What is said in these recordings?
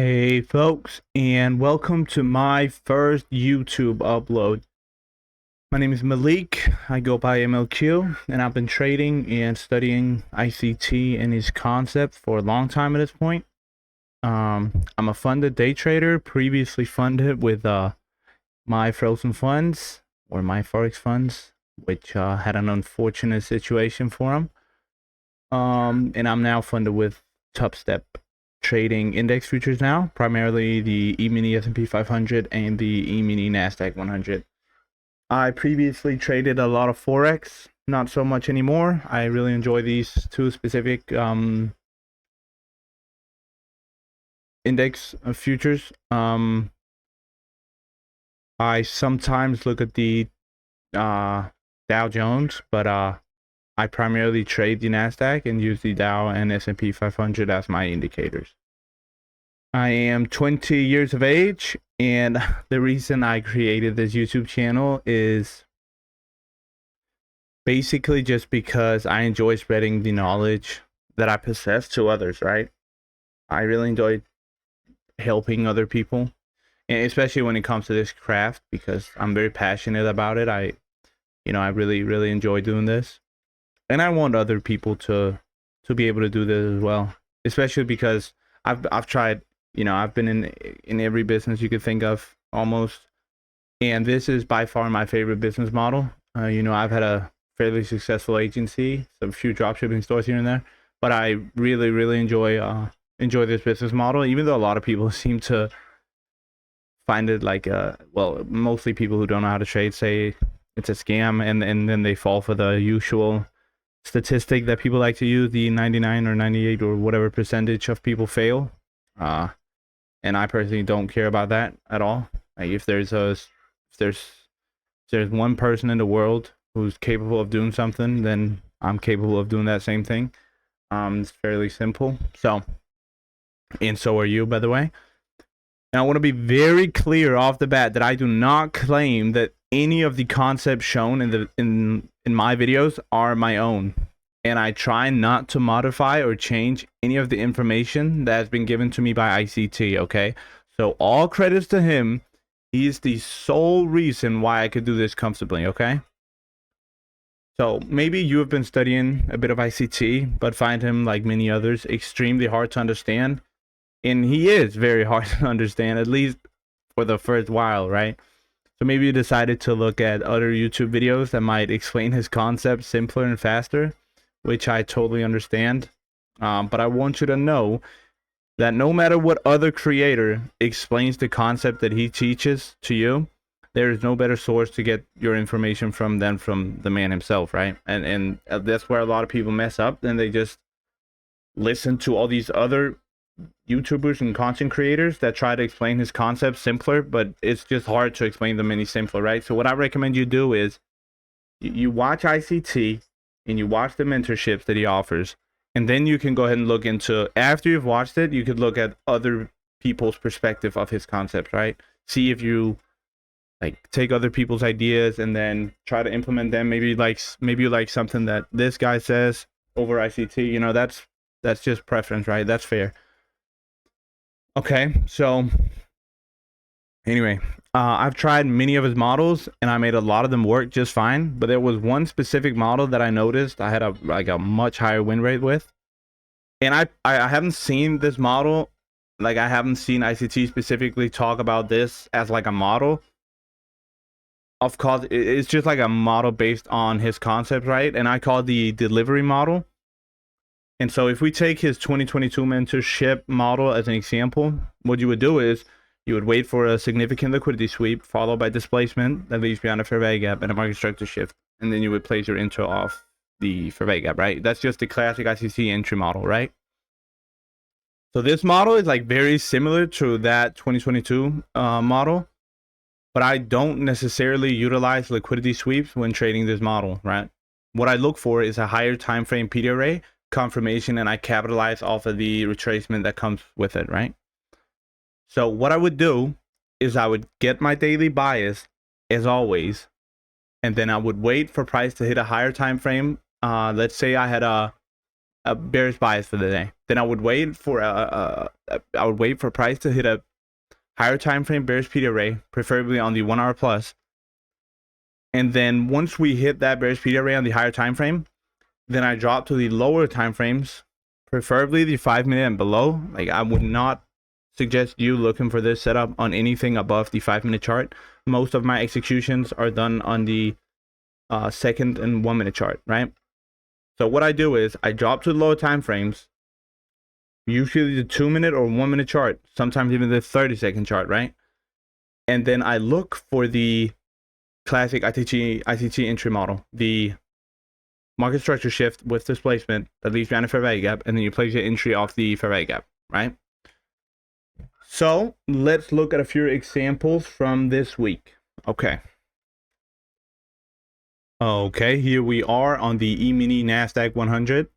Hey folks, and welcome to my first YouTube upload. My name is Malik. I go by MLQ, and I've been trading and studying ICT and its concept for a long time at this point. I'm a funded day trader, previously funded with my frozen funds or my forex funds, which had an unfortunate situation for them. And I'm now funded with Top Step trading index futures now, primarily the E-mini S&P 500 and the E-mini Nasdaq 100. I previously traded a lot of forex, not so much anymore. I really enjoy these two specific index futures. I sometimes look at the Dow Jones, but I primarily trade the Nasdaq and use the Dow and S&P 500 as my indicators. I am 20 years of age, and the reason I created this YouTube channel is basically just because I enjoy spreading the knowledge that I possess to others, right? I really enjoy helping other people, and especially when it comes to this craft, because I'm very passionate about it. I really enjoy doing this, and I want other people to be able to do this as well, especially because I've tried. I've been in every business you could think of almost, and this is by far my favorite business model. I've had a fairly successful agency, some few dropshipping stores here and there, but I really enjoy this business model, even though a lot of people seem to find it like well, mostly people who don't know how to trade say it's a scam, and then they fall for the usual statistic that people like to use, the 99 or 98 or whatever percentage of people fail. And I personally don't care about that at all. Like if there's one person in the world who's capable of doing something, then I'm capable of doing that same thing. It's fairly simple. So, and so are you, by the way. And I want to be very clear off the bat that I do not claim that any of the concepts shown in my videos are my own. And I try not to modify or change any of the information that has been given to me by ICT, okay? So all credits to him. He is the sole reason why I could do this comfortably, okay? So maybe you have been studying a bit of ICT, but find him, like many others, extremely hard to understand. And he is very hard to understand, at least for the first while, right? So maybe you decided to look at other YouTube videos that might explain his concept simpler and faster, which I totally understand. But I want you to know that no matter what other creator explains the concept that he teaches to you, there is no better source to get your information from than from the man himself, right? And that's where a lot of people mess up. Then they just listen to all these other YouTubers and content creators that try to explain his concept simpler, but it's just hard to explain them any simpler, right? So what I recommend you do is you watch ICT and you watch the mentorships that he offers, and then you can go ahead and look into, after you've watched it, you could look at other people's perspective of his concept, right? See if you like take other people's ideas and then try to implement them. Maybe you like something that this guy says over ICT. That's just preference, right? That's fair. Okay, so anyway, I've tried many of his models and I made a lot of them work just fine, but there was one specific model that I noticed I had a much higher win rate with. And I haven't seen this model, like I haven't seen ICT specifically talk about this as like a model. Of course, it's just like a model based on his concept, right? And I call the delivery model. And so if we take his 2022 mentorship model as an example, what you would do is you would wait for a significant liquidity sweep followed by displacement that leaves behind a fair value gap and a market structure shift. And then you would place your enter off the fair value gap, right? That's just the classic ICT entry model, right? So this model is like very similar to that 2022 model, but I don't necessarily utilize liquidity sweeps when trading this model, right? What I look for is a higher time frame PD array confirmation, and I capitalize off of the retracement that comes with it, right? So what I would do is I would get my daily bias as always, and then I would wait for price to hit a higher time frame. Let's say I had a a bearish bias for the day. Then I would wait for price to hit a higher time frame bearish PD array, preferably on the 1 hour plus. And then once we hit that bearish PD array on the higher time frame, then I drop to the lower time frames, preferably the 5 minute and below. Like, I would not suggest you looking for this setup on anything above the 5 minute chart. Most of my executions are done on the 2nd and 1 minute chart, right? So what I do is I drop to the lower time frames, usually the 2 minute or 1 minute chart, sometimes even the 30-second chart, right? And then I look for the classic ITT entry model, the market structure shift with displacement that leaves behind a fair value gap, and then you place your entry off the fair value gap, right? So let's look at a few examples from this week. Okay, here we are on the E-mini NASDAQ 100.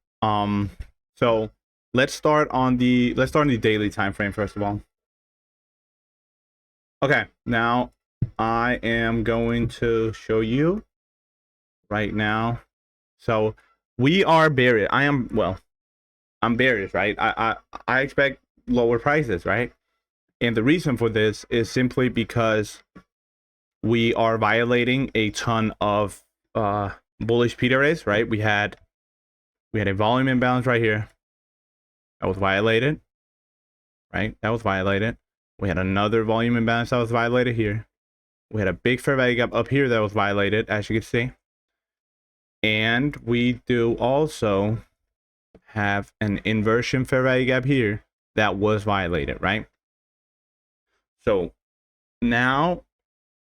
So let's start on the daily time frame first of all. Okay, now I am going to show you right now. So we are bearish. I'm bearish, right? I expect lower prices, right? And the reason for this is simply because we are violating a ton of bullish PD arrays, right? We had a volume imbalance right here that was violated, right? That was violated. We had another volume imbalance that was violated here. We had a big fair value gap up here that was violated, as you can see. And we do also have an inversion fair value gap here that was violated, right? So now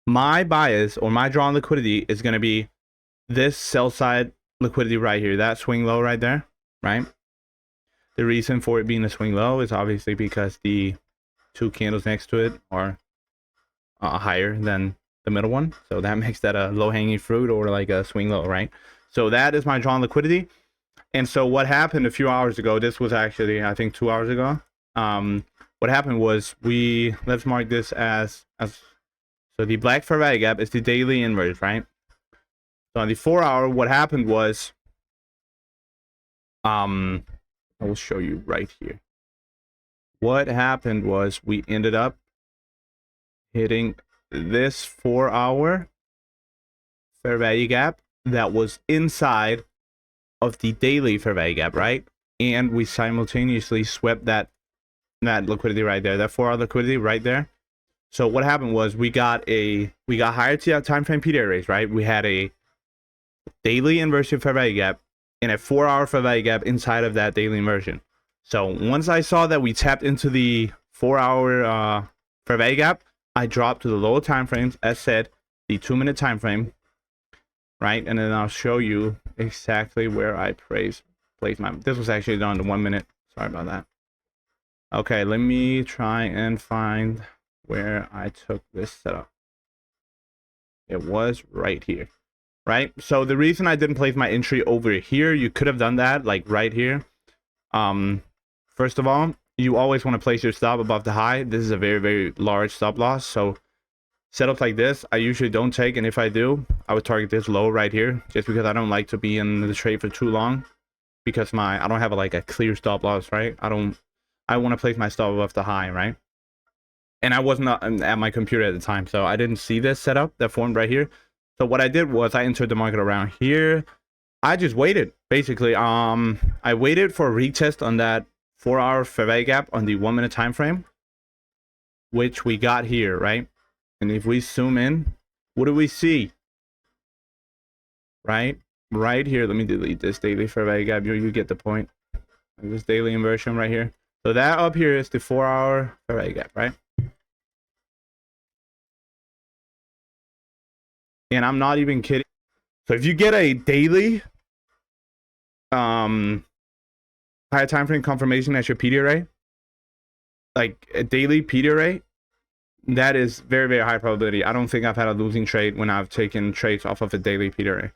my bias or my drawn liquidity is going to be this sell side liquidity right here, that swing low right there, right? The reason for it being a swing low is obviously because the two candles next to it are higher than the middle one, so that makes that a low-hanging fruit or like a swing low, right? So that is my drawn liquidity. And so what happened a few hours ago, this was actually I think 2 hours ago, what happened was let's mark this as so the black fair value gap is the daily inverse, right? So on the 4 hour, what happened was I will show you right here. What happened was we ended up hitting this 4 hour fair value gap that was inside of the daily fair value gap, right? And we simultaneously swept that liquidity right there, that 4 hour liquidity right there. So what happened was we got higher time frame PD arrays, right? We had a daily inversion fair value gap and a 4 hour fair value gap inside of that daily inversion. So once I saw that we tapped into the 4 hour fair value gap, I dropped to the lower time frames, as said, the 2 minute time frame, right? And then I'll show you exactly where I place my. This was actually done in 1 minute. Sorry about that. Okay, let me try and find where I took this setup. It was right here, right? So the reason I didn't place my entry over here, you could have done that like right here. First of all, you always want to place your stop above the high. This is a very, very large stop loss. So setups like this, I usually don't take. And if I do, I would target this low right here, just because I don't like to be in the trade for too long, because I don't have a clear stop loss, right? I want to place my stop above the high, right? And I was not at my computer at the time, so I didn't see this setup that formed right here. So what I did was I entered the market around here. I just waited, basically. I waited for a retest on that 4 hour fair value gap on the 1 minute time frame, which we got here, right? And if we zoom in, what do we see? Right here. Let me delete this daily fair value gap. You get the point. This daily inversion right here. So that up here is the 4 hour fair value gap, right? And I'm not even kidding. So if you get a daily higher time frame confirmation as your PD array, like a daily PD array, that is very, very high probability. I don't think I've had a losing trade when I've taken trades off of a daily PD array.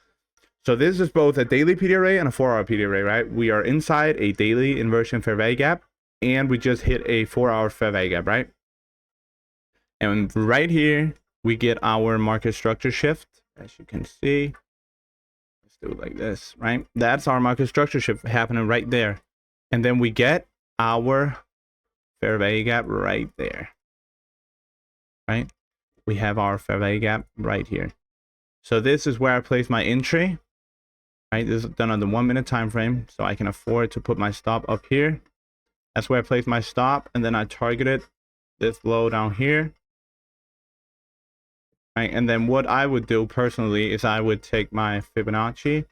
So this is both a daily PD array and a 4 hour PD array, right? We are inside a daily inversion fair value gap, and we just hit a 4 hour fair value gap, right? And right here, we get our market structure shift, as you can see. do it like this, right? That's our market structure shift happening right there. And then we get our fair value gap right there, right? We have our fair value gap right here. So this is where I place my entry, right? This is done on the 1 minute time frame, so I can afford to put my stop up here. That's where I place my stop, and then I target it this low down here, right? And then what I would do personally is I would take my Fibonacci,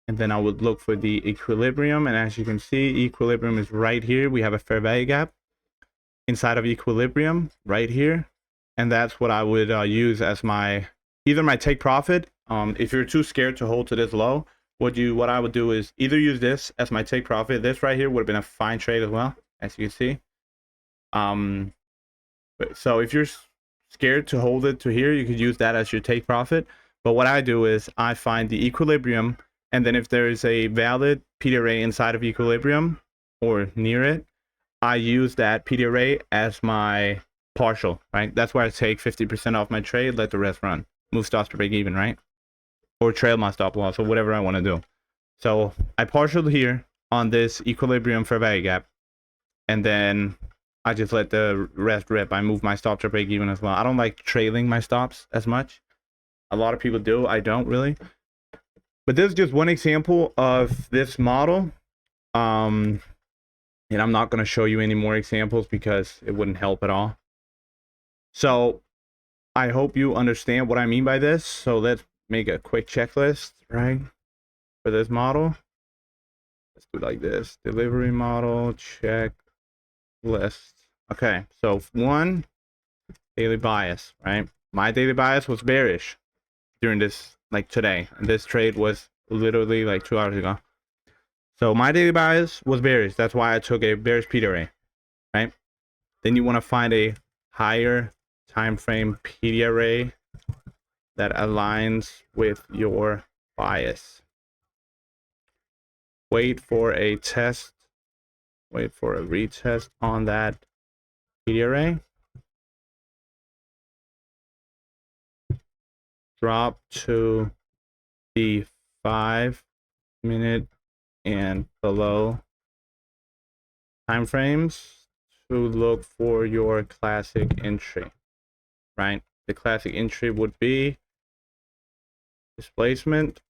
and then I would look for the equilibrium. And as you can see, equilibrium is right here. We have a fair value gap inside of equilibrium right here, and that's what I would use as my either my take profit. If you're too scared to hold to this low, what I would do is either use this as my take profit. This right here would have been a fine trade as well, as you can see. So if you're scared to hold it to here, you could use that as your take profit. But what I do is I find the equilibrium, and then if there is a valid PD array inside of equilibrium or near it, I use that PD array as my partial, right? That's where I take 50% off my trade, let the rest run, move stops to break even, right? Or trail my stop loss, or whatever I want to do. So I partial here on this equilibrium fair value gap, and then I just let the rest rip. I move my stop to break even as well. I don't like trailing my stops as much. A lot of people do. I don't really. But this is just one example of this model. And I'm not going to show you any more examples because it wouldn't help at all. So I hope you understand what I mean by this. So let's make a quick checklist, right, for this model. Let's do it like this. Delivery model, checklist. Okay, so 1, daily bias, right? My daily bias was bearish during this, like today. And this trade was literally like 2 hours ago. So my daily bias was bearish. That's why I took a bearish PD array, right? Then you want to find a higher time frame PD array that aligns with your bias. Wait for a test. Wait for a retest on that PD array. Drop to the 5 minute and below time frames to look for your classic entry, right? The classic entry would be displacement.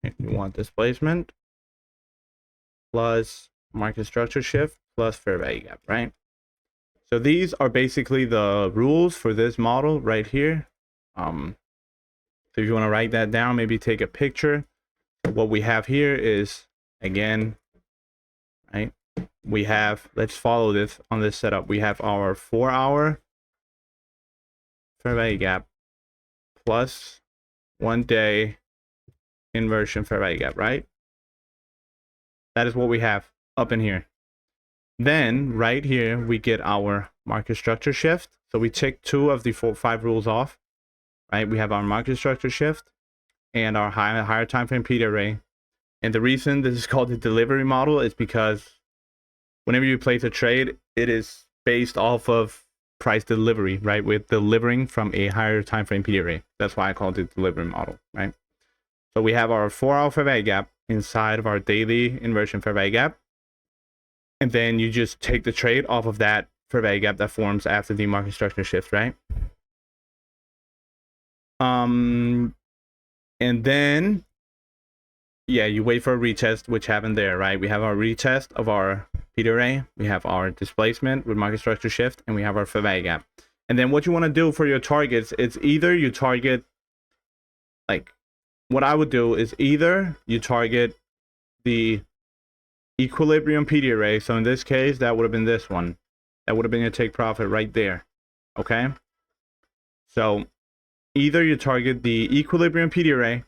If you want displacement plus market structure shift plus fair value gap, right? So these are basically the rules for this model right here. So if you want to write that down, maybe take a picture. What we have here is, again, right, we have, let's follow this on this setup. We have our 4-hour fair value gap plus 1 day inversion fair value gap, right? That is what we have up in here. Then right here, we get our market structure shift. So we take 2 of the 5 rules off, right? We have our market structure shift and our higher time frame PD array. And the reason this is called the delivery model is because whenever you place a trade, it is based off of price delivery, right? We're delivering from a higher time frame PD array. That's why I called it delivery model, right? So we have our 4-hour fair value gap inside of our daily inversion fair value gap. And then you just take the trade off of that fair value gap that forms after the market structure shift, right? And then, yeah, you wait for a retest, which happened there, right? We have our retest of our PD array. We have our displacement with market structure shift, and we have our fair value gap. And then what you want to do for your targets, it's either you target, like, what I would do is either you target the equilibrium PD array. So in this case, that would have been this one. That would have been your take profit right there. Okay. So either you target the equilibrium PD array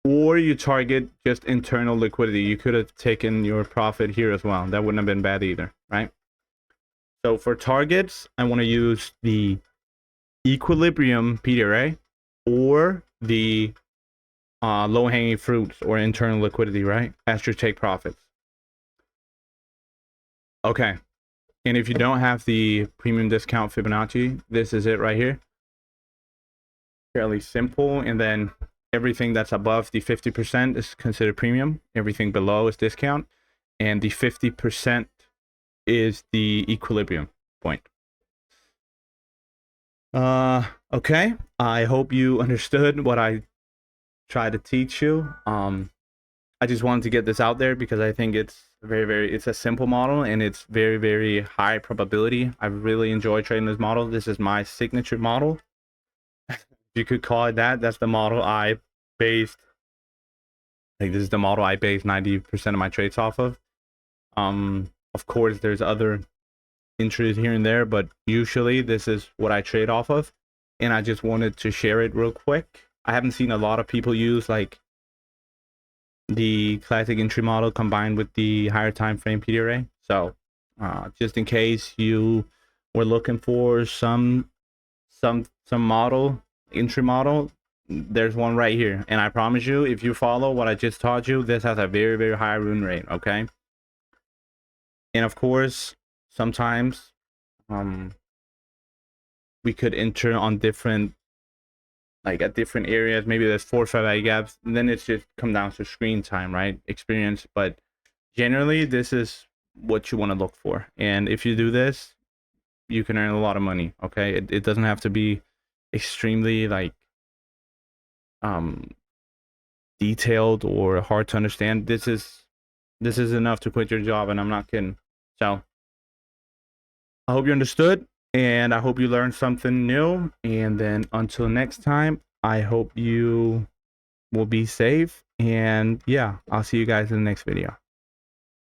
or you target just internal liquidity. You could have taken your profit here as well. That wouldn't have been bad either, right? So for targets, I want to use the equilibrium PD array or the low-hanging fruits or internal liquidity, right? As your take profits. Okay. And if you don't have the premium discount Fibonacci, this is it right here. Fairly simple. And then everything that's above the 50% is considered premium. Everything below is discount, and the 50% is the equilibrium point. Okay. I hope you understood what I tried to teach you. I just wanted to get this out there because I think it's it's a simple model and it's very high probability. I really enjoy trading this model. This is my signature model. You could call it that. That's the model I based. Like, this is the model I based 90% of my trades off of. Of course, there's other entries here and there, but usually this is what I trade off of. And I just wanted to share it real quick. I haven't seen a lot of people use like the classic entry model combined with the higher time frame PD array. So just in case you were looking for some model, entry model, there's one right here. And I promise you, if you follow what I just taught you, this has a very high win rate. Okay. And of course, sometimes we could enter on different, like at different areas. Maybe there's 4 or 5 eye gaps, and then it's just come down to screen time, right? Experience. But generally, this is what you want to look for. And if you do this, you can earn a lot of money. Okay, it doesn't have to be extremely like detailed or hard to understand. This is enough to quit your job, and I'm not kidding. So I hope you understood, and I hope you learned something new. And then until next time, I hope you will be safe. And yeah, I'll see you guys in the next video.